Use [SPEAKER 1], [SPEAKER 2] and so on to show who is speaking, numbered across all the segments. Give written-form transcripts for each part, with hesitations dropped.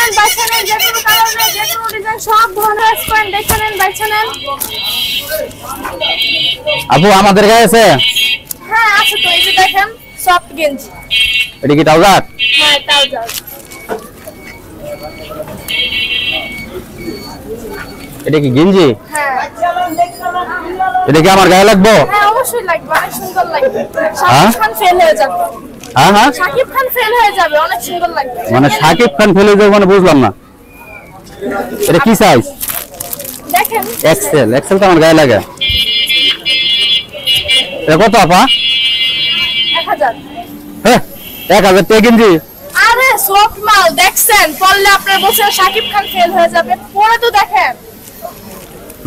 [SPEAKER 1] নেন বাইছে নেন, যে কোনো কালার যে কোনো ডিজাইন সব ধরনের স্কোয়ার দেখে নেন বাইছে নেন।
[SPEAKER 2] আপু আমাদের গায়ে আছে?
[SPEAKER 1] হ্যাঁ আছে তো, এই যে দেখেন সফট গেঞ্জি।
[SPEAKER 2] এটা কি ট্রাউজার?
[SPEAKER 1] হ্যাঁ ট্রাউজার।
[SPEAKER 2] এটা কি গেঞ্জি?
[SPEAKER 1] হ্যাঁ
[SPEAKER 2] এটা কি আমার গায়ে লাগবে?
[SPEAKER 1] হ্যাঁ অবশ্যই লাগবে, অনেক সুন্দর লাগবে। শাকিব খান ফেল হয়ে যাবে।
[SPEAKER 2] হ্যাঁ হ্যাঁ
[SPEAKER 1] শাকিব খান ফেল হয়ে যাবে, অনেক সুন্দর লাগবে।
[SPEAKER 2] মানে শাকিব খান ফেলে যাবে মানে বুঝলাম না। এটা কি সাইজ?
[SPEAKER 1] দেখেন
[SPEAKER 2] এক্সেল। এক্সেল তো আমার গায়ে লাগে। এটা কত আপা?
[SPEAKER 1] 1000।
[SPEAKER 2] হ্যাঁ 1000 টাকা গেঞ্জি?
[SPEAKER 1] আরে সফট মাল দেখছেন, পরলে আপনার বলছেন শাকিব খান ফেল হয়ে যাবে, পরে তো দেখেন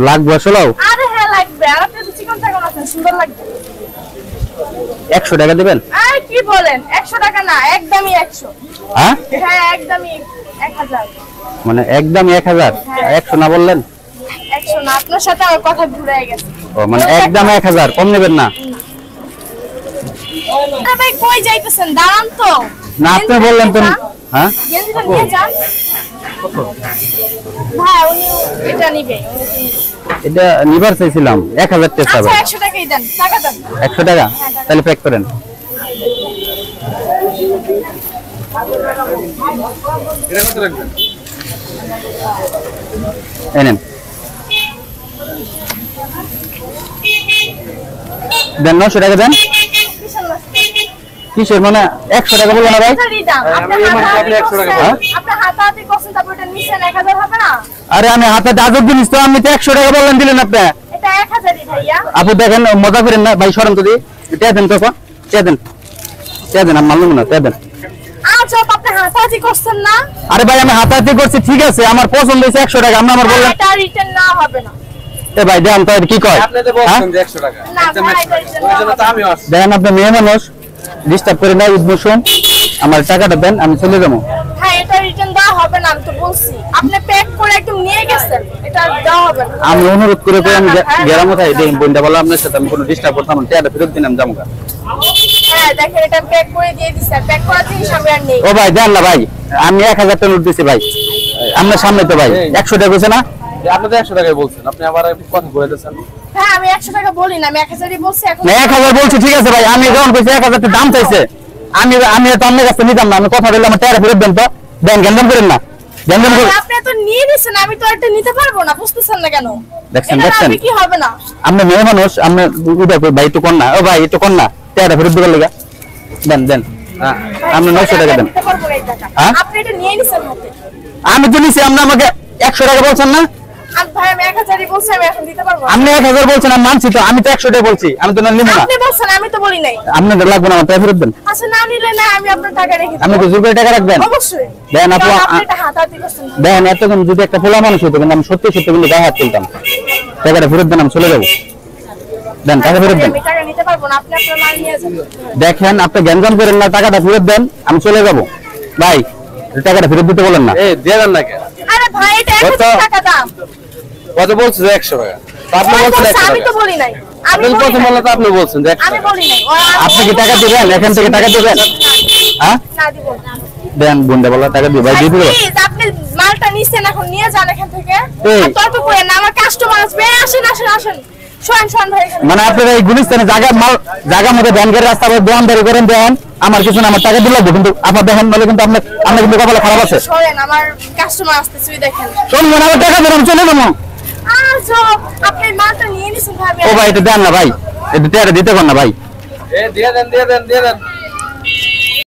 [SPEAKER 2] লাগবে আসলে?
[SPEAKER 1] আরে হ্যাঁ লাগবে। আর আপনি তো চিকন চাকন আছেন, সুন্দর লাগবে।
[SPEAKER 2] 100 টাকা দিবেন?
[SPEAKER 1] আর কি বলেন, 100 টাকা না, একদমই 100।
[SPEAKER 2] হ্যাঁ
[SPEAKER 1] হ্যাঁ একদমই 1000।
[SPEAKER 2] মানে একদম 1000? 100 না বললেন?
[SPEAKER 1] 100 না, আপনার সাথে আমার কথা ঘুরে গেছে।
[SPEAKER 2] ও মানে একদম 1000, কম নেবেন না?
[SPEAKER 1] আরে ভাই কই যাইতেছেন, দাঁড়ান তো।
[SPEAKER 2] না আপনি বললেন তো। হ্যাঁ
[SPEAKER 1] গেঞ্জিটা নিয়ে যান। ভাই উনি এটা নিবে।
[SPEAKER 2] এটা নিবার চাইছিলাম 1000 টাকা।
[SPEAKER 1] আচ্ছা 100 টাকাই দেন, টাকা দেন।
[SPEAKER 2] 100 টাকা? তাহলে প্যাক করেন।
[SPEAKER 3] এটা কত রাখবেন?
[SPEAKER 2] এনেন দেন, 900 টাকা দেন। কিসের মানে 100 টাকা বললো না ভাই? আরে আমি হাতে আজব জিনিস তো, আমি তো 100 টাকা বললেন দিলেন আপনি। আপু দেখেন মজা করেন না ভাই, সরেন তো দিই। টেয়া দেন কখন? টেয়া দেন, টেয়া দেন, আমি মানলাম না, টেয়া দেন। আরে ভাই আমি হাতাহাতি করছি ঠিক আছে, আমার পছন্দ হয়েছে 100 টাকা, আপনি আমার বললেন এ ভাই দেন তো কি কয়?
[SPEAKER 3] আপনি তো বলছেন যে 100 টাকা। ওইজন্য তো আমি আসছি।
[SPEAKER 2] দেন আপনি মেয়ে মানুষ, ডিস্টার্ব করে না, ইমোশন। আমার টাকাটা দেন, আমি চলে যাবো। আমি অনুরোধ করে আমি গেলাম কোথায় বন্ধা বললাম আপনার সাথে, আমি কোনো ডিস্টার্ব করতাম না, টাকাটা ফেরত দিলাম যাবো। ও ভাই দেন না ভাই, আমি 1000 টাকা নোট দিছি ভাই আপনার সামনে তো ভাই। 100 টাকা হয়েছে না?
[SPEAKER 3] আপনি তো 100 টাকাই বলছেন, আপনি আবার কথা বলে দিয়েছেন।
[SPEAKER 1] হ্যাঁ আমি 100 টাকা বলি না, আমি 1000ই বলছি। এখন
[SPEAKER 2] 1000 বলছি ঠিক আছে ভাই, আমি যখন কইছি 1000 টাকা দাম চাইছে, আমি তো আপনার কাছে নিতাম না, আমি কথা বললাম আমার টাকা ফেরত দেন তো। দেন, গেন্দাম করেন না, গেন্দাম করেন।
[SPEAKER 1] আপনি তো নিয়ে নিছেন, আমি তো এটা নিতে পারবো না, বুঝতেছেন না কেন?
[SPEAKER 2] দেখছেন দেখছেন
[SPEAKER 1] কি হবে না?
[SPEAKER 2] আপনি মেয়ে মানুষ, আপনি উদা কই ভাই একটু কোন না, ও ভাই একটু কোন না, টাকা ফেরত দিবার লাগা। দেন দেন, আপনি 900 টাকা দেন।
[SPEAKER 1] আপনি এটা নিয়ে নিছেন হাতে।
[SPEAKER 2] আমি তো নিছি, আপনি আমাকে 100 টাকা বলছেন না?
[SPEAKER 1] ভাই আমি 1000ই বলছি, আমি এখন দিতে পারবো না।
[SPEAKER 2] আপনি 1000 বলছেন, আমি মানছি তো, আমি তো 100 টাকা বলছি, আমি তো না নিব না।
[SPEAKER 1] আপনি বলছেন, আমি তো বলি নাই।
[SPEAKER 2] আপনাদের লাগবে না, আমার টাকা ফেরত দেন।
[SPEAKER 1] আচ্ছা না নিলে না, আমি আপনার টাকা রেখে
[SPEAKER 2] আপনি তো জোর করে টাকা রাখবেন?
[SPEAKER 1] অবশ্যই
[SPEAKER 2] দেন আপু,
[SPEAKER 1] আপনি এটা হাতাহাতি করছেন।
[SPEAKER 2] দেন এতক্ষণ যদি একটা পোলা মানুষ হতো কিন্তু আমি সত্যি সত্যি কিন্তু গায়ে হাত তুলতাম। টাকাটা ফেরত দেন, আমি চলে যাবো। দেন টাকা ফেরত দেন।
[SPEAKER 1] আমি টাকা নিতে পারবো না, আপনি আপনার মাল নিয়ে যান।
[SPEAKER 2] দেখেন আপনি গ্যাঞ্জাম করেন না, টাকাটা ফেরত দেন, আমি চলে যাবো। ভাই টাকাটা ফেরত দিতে বলেন না।
[SPEAKER 3] এই দিয়ে দেন না কেন?
[SPEAKER 1] আরে ভাই এটা 1000 টাকা দাম।
[SPEAKER 3] কত বলছেন? 100 টাকা। আপনি বলছেন 100 টাকা।
[SPEAKER 1] আমি তো বলি নাই।
[SPEAKER 3] আপনি প্রথম বললে তো আপনি বলছেন যে 100
[SPEAKER 1] আমি
[SPEAKER 3] টাকা।
[SPEAKER 1] বলি নাই।
[SPEAKER 2] আপনি কি টাকা দিবেন? এখান থেকে টাকা দিবেন? হ্যাঁ
[SPEAKER 1] না দিব না।
[SPEAKER 2] দেন, বন্ধা বলা টাকা দিই ভাই, দিয়ে দিবো।
[SPEAKER 1] প্লিজ আপনি মালটা নিছেন, এখন নিয়ে যান এখান থেকে।
[SPEAKER 2] এই।
[SPEAKER 1] আর তর্ক করেন না, আমার কাস্টমার আসবে। আসেন আসেন আসেন, শোন শোন ভাই এখানে।
[SPEAKER 2] মানে আপনারা এই গুলিস্তানে জায়গা মতো ব্যাংকের রাস্তা দোকানদারি করেন, দেন আমার কিছু না, আমার টাকা দিলে কিন্তু আপনার দেখেন নাহলে কিন্তু আপনার কিন্তু কপালে খারাপ আছে।
[SPEAKER 1] শোনেন আমার কাস্টমার আসতেছে, ওই দেখেন।
[SPEAKER 2] শুনবেন আমার টাকা দেন, আমি চলে যাবো।
[SPEAKER 1] আপনি মালটা নিয়ে নিছেন ভাই।
[SPEAKER 2] ও ভাই এটা দেন না ভাই, এটা দিতে পারেন না ভাই।
[SPEAKER 3] দিয়ে দেন দিয়ে দেন দিয়ে দেন।